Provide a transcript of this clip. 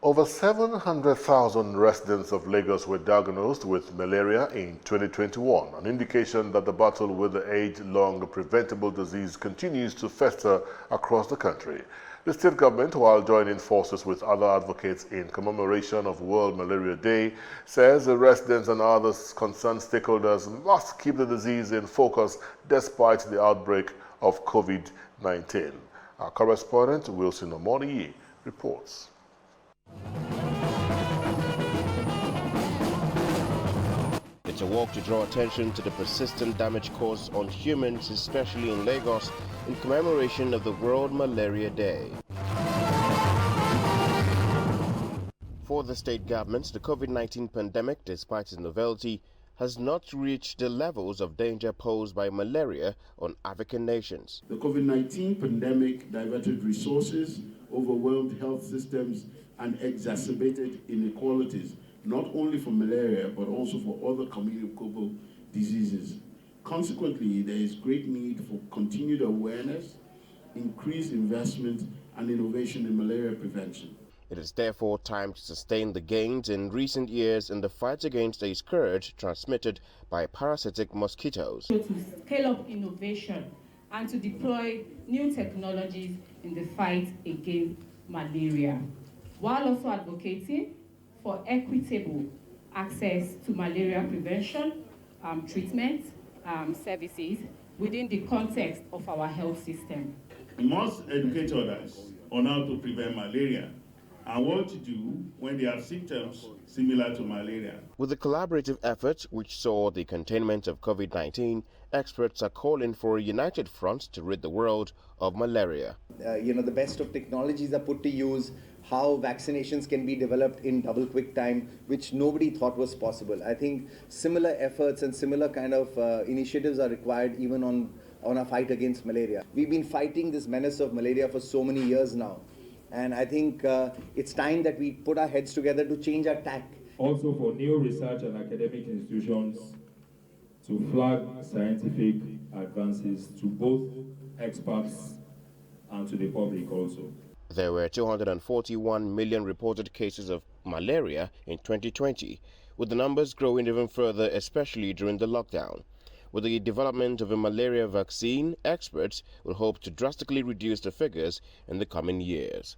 Over 700,000 residents of Lagos were diagnosed with malaria in 2021, an indication that the battle with the age-long preventable disease continues to fester across the country. The state government, while joining forces with other advocates in commemoration of World Malaria Day, says the residents and other concerned stakeholders must keep the disease in focus despite the outbreak of COVID-19. Our correspondent, Wilson Omoniyi, reports. It's a walk to draw attention to the persistent damage caused on humans, especially in Lagos, in commemoration of the World Malaria Day. For the state government, the COVID-19 pandemic, despite its novelty, has not reached the levels of danger posed by malaria on African nations. The COVID-19 pandemic diverted resources, overwhelmed health systems, and exacerbated inequalities, not only for malaria, but also for other communicable diseases. Consequently, there is great need for continued awareness, increased investment, and innovation in malaria prevention. It is therefore time to sustain the gains in recent years in the fight against a scourge transmitted by parasitic mosquitoes. To scale up innovation and to deploy new technologies in the fight against malaria, while also advocating for equitable access to malaria prevention, treatment, services within the context of our health system. We must educate others on how to prevent malaria and what to do when they have symptoms similar to malaria. With the collaborative effort which saw the containment of COVID-19, experts are calling for a united front to rid the world of malaria. The best of technologies are put to use, how vaccinations can be developed in double quick time, which nobody thought was possible. I think similar efforts and similar kind of initiatives are required even on our fight against malaria. We've been fighting this menace of malaria for so many years now. And I think it's time that we put our heads together to change our tack. Also for new research and academic institutions to flag scientific advances to both experts and to the public also. There were 241 million reported cases of malaria in 2020, with the numbers growing even further, especially during the lockdown. With the development of a malaria vaccine, experts will hope to drastically reduce the figures in the coming years.